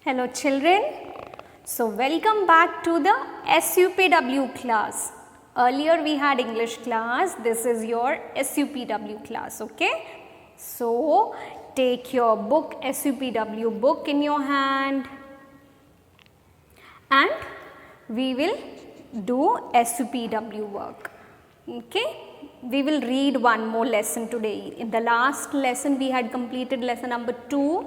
Hello children, so welcome back to the SUPW class. Earlier we had English class, this is your SUPW class, okay? So take your book, SUPW book in your hand and we will do SUPW work, okay? We will read one more lesson today. In the last lesson we had completed lesson number 2.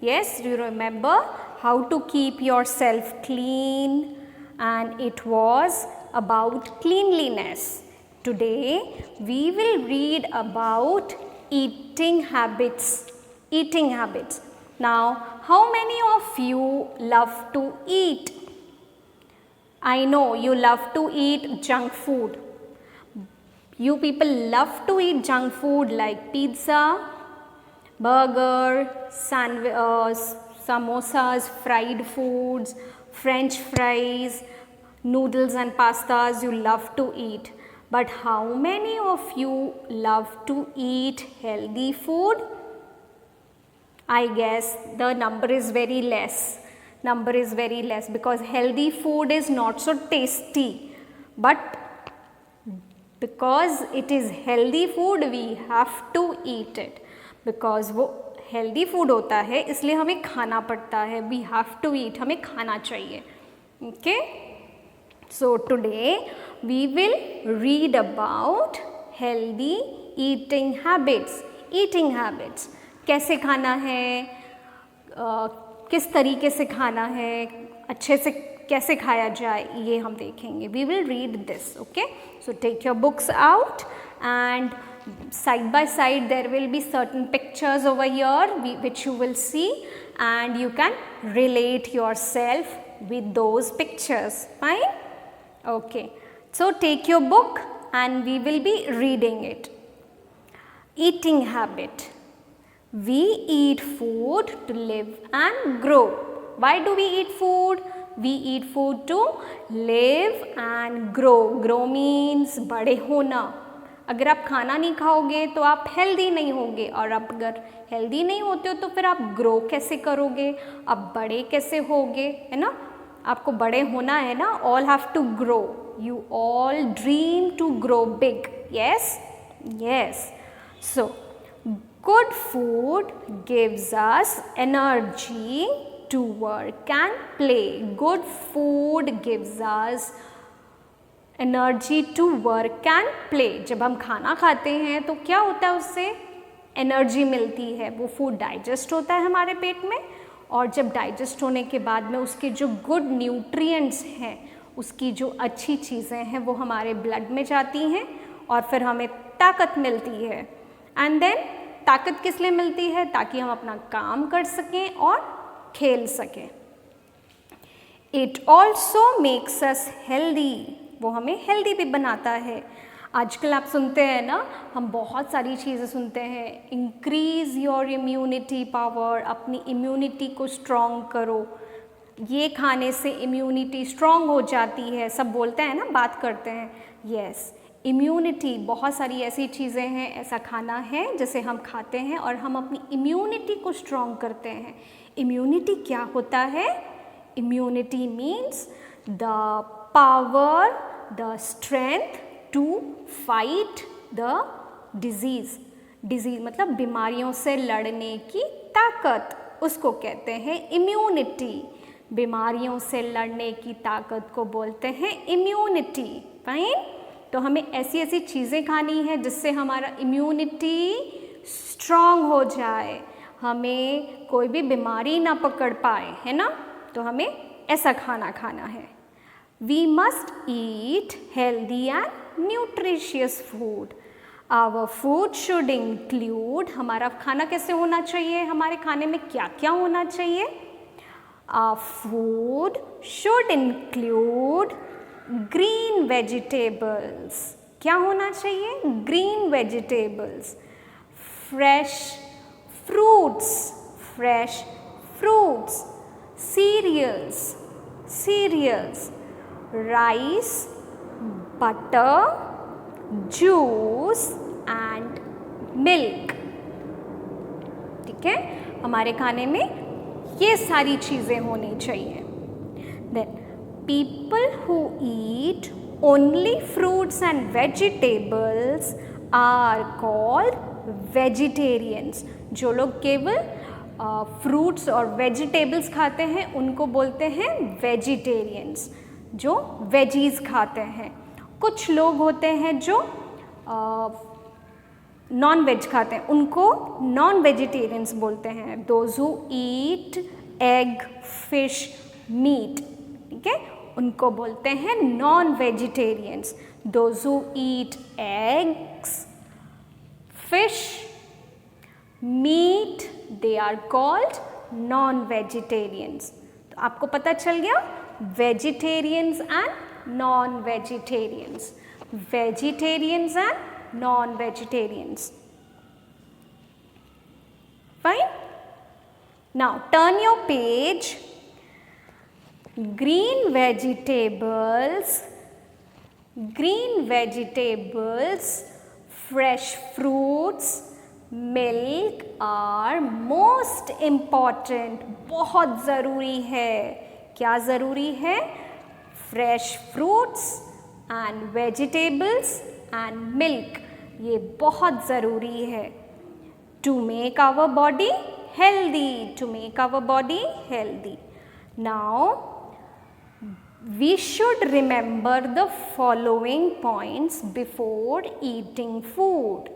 Yes, do you remember how to keep yourself clean, and it was about cleanliness. Today we will read about eating habits. Eating habits. Now, how many of you love to eat? I know you love to eat junk food. You people love to eat junk food like pizza, burger, samosas, fried foods, French fries, noodles and pastas you love to eat. But how many of you love to eat healthy food? I guess the number is very less. Number is very less because healthy food is not so tasty. But because it is healthy food, we have to eat it. Because वो healthy food होता है इसलिए हमें खाना पड़ता है. We have to ईट, हमें खाना चाहिए. Okay, so today we will read about healthy eating habits. Eating habits, कैसे खाना है, किस तरीके से खाना है, अच्छे से कैसे खाया जाए, ये हम देखेंगे. We will read this. Okay, so take your books out and side by side there will be certain pictures over here which you will see and you can relate yourself with those pictures. Fine? Okay, so take your book and we will be reading it. Eating habit. We eat food to live and grow. Why do we eat food? We eat food to live and grow. Grow means बड़े होना. अगर आप खाना नहीं खाओगे तो आप healthy नहीं होगे, और आप अगर हेल्दी नहीं होते हो तो फिर आप ग्रो कैसे करोगे, आप बड़े कैसे होगे, है ना. आपको बड़े होना है ना. All have to grow. You all dream to grow big. Yes yes. So good food gives us energy to work and play. Good food gives us energy to work and play. जब हम खाना खाते हैं तो क्या होता है, उससे एनर्जी मिलती है. वो फूड डाइजेस्ट होता है हमारे पेट में, और जब डाइजेस्ट होने के बाद में उसके जो गुड न्यूट्रिएंट्स हैं, उसकी जो अच्छी चीज़ें हैं वो हमारे ब्लड में जाती हैं और फिर हमें ताकत मिलती है. एंड देन ताकत किस लिए मिलती है? ताकि हम अपना काम कर सकें और खेल सकें. It also makes us healthy. वो हमें हेल्दी भी बनाता है. आजकल आप सुनते हैं ना, हम बहुत सारी चीज़ें सुनते हैं. Increase your immunity power. अपनी इम्यूनिटी को स्ट्रॉन्ग करो, ये खाने से इम्यूनिटी स्ट्रॉन्ग हो जाती है. सब बोलते हैं ना, बात करते हैं. यस, इम्यूनिटी, बहुत सारी ऐसी चीज़ें हैं, ऐसा खाना है जिसे हम खाते हैं और हम अपनी इम्यूनिटी को स्ट्रॉन्ग करते हैं. इम्यूनिटी क्या होता है? Immunity means the power, the strength to fight the disease. Disease मतलब बीमारियों से लड़ने की ताकत, उसको कहते हैं इम्यूनिटी. बीमारियों से लड़ने की ताकत को बोलते हैं इम्यूनिटी. फाइन. तो हमें ऐसी ऐसी चीज़ें खानी है जिससे हमारा इम्यूनिटी स्ट्रॉन्ग हो जाए, हमें कोई भी बीमारी ना पकड़ पाए, है ना. तो हमें ऐसा खाना खाना है. We must eat healthy and nutritious food. Our food should include. हमारा खाना कैसे होना चाहिए? हमारे खाने में क्या क्या होना चाहिए? Our food should include green vegetables. क्या होना चाहिए? Green vegetables. Fresh fruits. Fresh fruits. Cereals. Cereals. Rice, butter, juice and milk. ठीक है, हमारे खाने में ये सारी चीज़ें होनी चाहिए। Then people who eat only fruits and vegetables are called vegetarians। जो लोग केवल फ्रूट्स और वेजिटेबल्स खाते हैं उनको बोलते हैं वेजिटेरियंस, जो वेजीज खाते हैं। कुछ लोग होते हैं जो नॉन वेज खाते हैं, उनको नॉन वेजिटेरियंस बोलते हैं। Those who eat egg, fish, meat, ठीक है, उनको बोलते हैं non vegetarians. Those who eat eggs, fish, meat, they are called non vegetarians. तो आपको पता चल गया vegetarians and non vegetarians, vegetarians and non vegetarians. Fine, now turn your page. Green vegetables, fresh fruits, milk are most important। बहुत ज़रूरी है। क्या ज़रूरी है? Fresh fruits and vegetables and milk, ये बहुत ज़रूरी है to make our body healthy, to make our body healthy। Now we should remember the following points before eating food।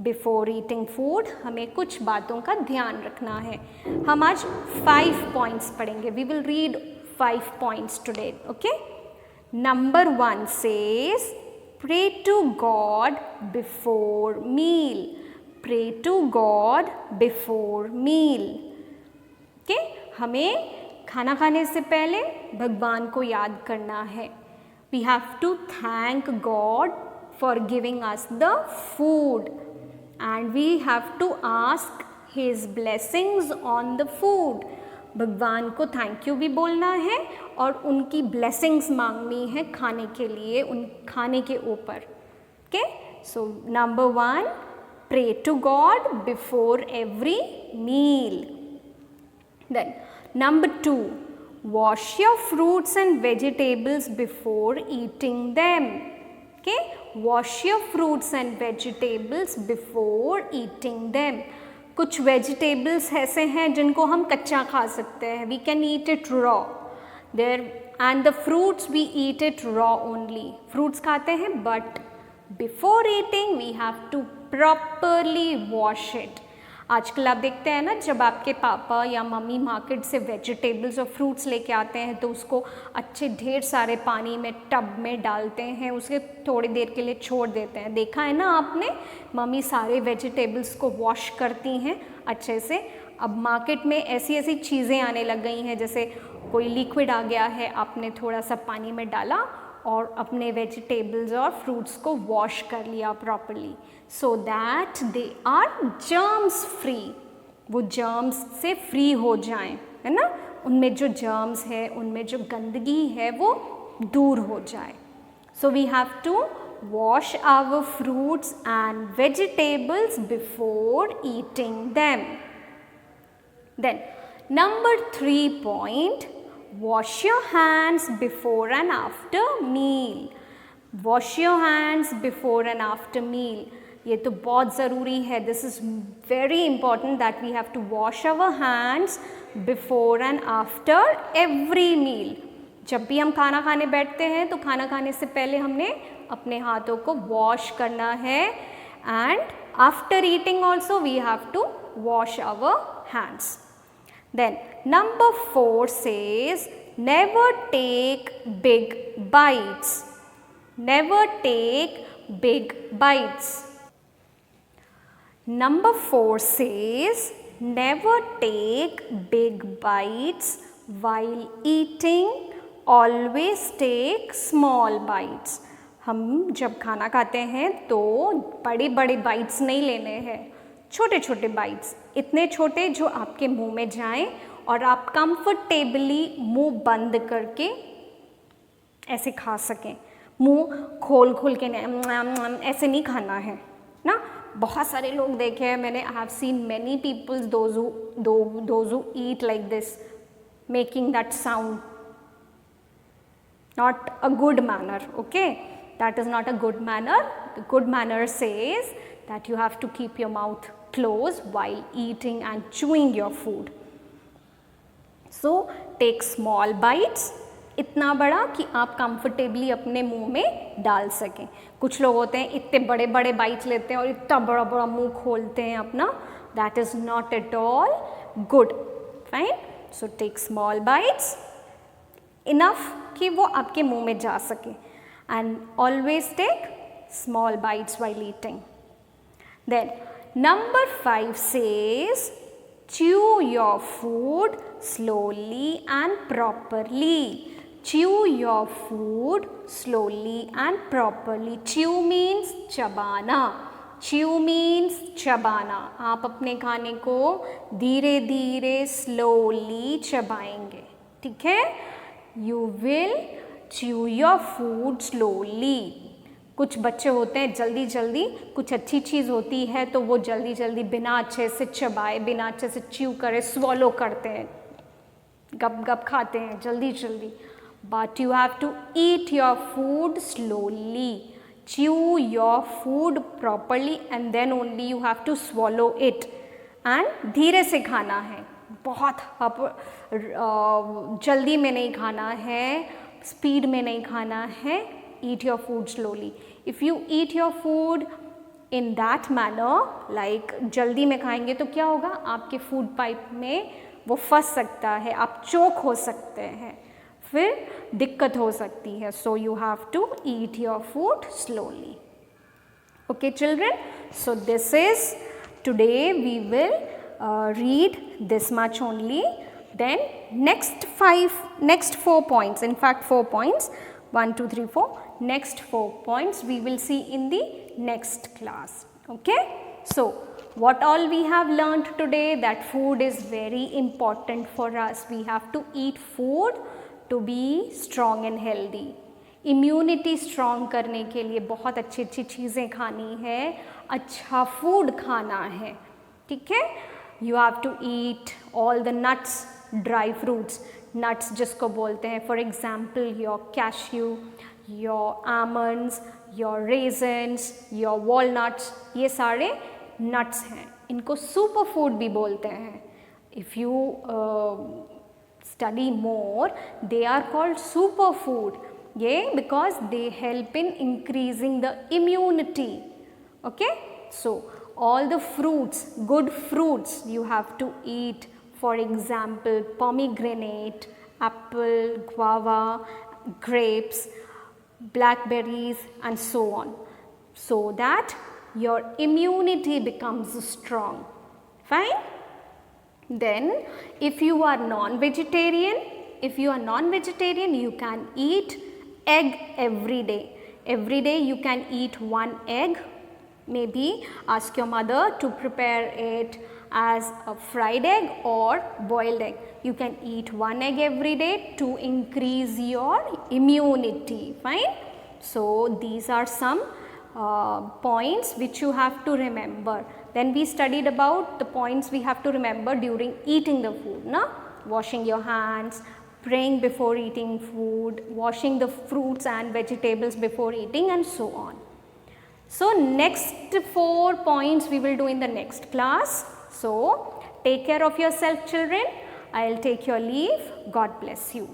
Before eating food हमें कुछ बातों का ध्यान रखना है। हम आज 5 points पढ़ेंगे। We will read 5 points today, okay? Number 1 says pray to God before meal। Pray to God before meal, okay? हमें खाना खाने से पहले भगवान को याद करना है। We have to thank God for giving us the food and we have to ask His blessings on the food। भगवान को थैंक यू भी बोलना है और उनकी ब्लेसिंग्स मांगनी है खाने के लिए, उन खाने के ऊपर। Okay, so number 1, pray to God before every meal। Then number 2, wash your fruits and vegetables before eating them। Okay, wash your fruits and vegetables before eating them। कुछ vegetables ऐसे हैं जिनको हम कच्चा खा सकते हैं, we can eat it raw there, and the fruits we eat it raw only। fruits खाते हैं but before eating we have to properly wash it। आजकल आप देखते हैं ना, जब आपके पापा या मम्मी मार्केट से वेजिटेबल्स और फ्रूट्स लेके आते हैं तो उसको अच्छे ढेर सारे पानी में टब में डालते हैं, उसे थोड़ी देर के लिए छोड़ देते हैं। देखा है ना आपने, मम्मी सारे वेजिटेबल्स को वॉश करती हैं अच्छे से। अब मार्केट में ऐसी ऐसी चीज़ें आने लग गई हैं, जैसे कोई लिक्विड आ गया है, आपने थोड़ा सा पानी में डाला और अपने वेजिटेबल्स और फ्रूट्स को वॉश कर लिया properly, so that they are germs free. वो जर्म्स से फ्री हो जाएं, है ना, उनमें जो जर्म्स है, उनमें जो गंदगी है वो दूर हो जाए। So we have to wash our fruits and vegetables before eating them. Then number 3 point, wash your hands before and after meal। wash your hands before and after meal, ये तो बहुत ज़रूरी है। this is very important that we have to wash our hands before and after every meal। जब भी हम खाना खाने बैठते हैं तो खाना खाने से पहले हमने अपने हाथों को वॉश करना है, and after eating also we have to wash our hands। Then number 4 says never take big bites। never take big bites। Number 4 says never take big bites while eating, always take small bites। हम जब खाना खाते हैं तो बड़े बड़े bytes नहीं लेने हैं, छोटे छोटे बाइट्स, इतने छोटे जो आपके मुंह में जाएं और आप कंफर्टेबली मुंह बंद करके ऐसे खा सकें। मुंह खोल खोल के नहीं, ऐसे नहीं खाना है ना, बहुत सारे लोग देखे हैं मैंने, I have seen many peoples those who eat like this, making that sound. Not a good manner, okay? That is not a good manner. The good manner says that you have to keep your mouth closed while eating and chewing your food. So take small bites, इतना बड़ा कि आप comfortably अपने मुंह में डाल सकें. कुछ लोग होते हैं इतने बड़े बड़े बाइट्स लेते हैं और इतना बड़ा बड़ा मुंह खोलते हैं अपना. That is not at all good. Fine. So take small bites, enough कि वो आपके मुंह में जा सके, and always take small bites while eating. Then number 5 says chew your food slowly and properly. Chew your food slowly and properly. Chew means चबाना. Chew means चबाना. आप अपने खाने को धीरे धीरे slowly चबाएंगे, ठीक है? You will chew your food slowly. कुछ बच्चे होते हैं जल्दी जल्दी, कुछ अच्छी चीज़ होती है तो वो जल्दी जल्दी बिना अच्छे से चबाए, बिना अच्छे से च्यू करे swallow करते हैं, गप गप खाते हैं जल्दी जल्दी. But you have to eat your food slowly. Chew your food properly and then only you have to swallow it. And धीरे से खाना है, बहुत जल्दी में नहीं खाना है, स्पीड में नहीं खाना है. Eat your food slowly. If you eat your food in that manner, like जल्दी में खाएंगे तो क्या होगा, आपके फूड पाइप में वो फंस सकता है, आप चोक हो सकते हैं, फिर दिक्कत हो सकती है. So you have to eat your food slowly. Okay children, so this is today we will read this much only. Then next 4 points, in fact 4 points, 1 2 3 4, next 4 points we will see in the next class. Okay, so what all we have learned today, that food is very important for us. We have to eat food to be strong and healthy. Immunity strong करने के लिए बहुत अच्छी अच्छी चीज़ें खानी है, अच्छा फूड खाना है, ठीक है? You have to eat all the nuts, dry fruits, nuts जिसको बोलते हैं, for example your cashew, your almonds, your raisins, your walnuts, ये सारे नट्स हैं, इनको सुपर फूड भी बोलते हैं. If you study more, they are called superfood. Yeah, because they help in increasing the immunity. Okay, so all the fruits, good fruits you have to eat. For example, pomegranate, apple, guava, grapes, blackberries and so on, so that your immunity becomes strong. Fine. Then if you are non-vegetarian, you can eat egg every day. Every day you can eat 1 egg. Maybe ask your mother to prepare it as a fried egg or boiled egg. You can eat 1 egg every day to increase your immunity. Fine. So these are some points which you have to remember. Then we studied about the points we have to remember during eating the food, na? Washing your hands, praying before eating food, washing the fruits and vegetables before eating and so on. So next 4 points we will do in the next class. So take care of yourself children. I will take your leave. God bless you.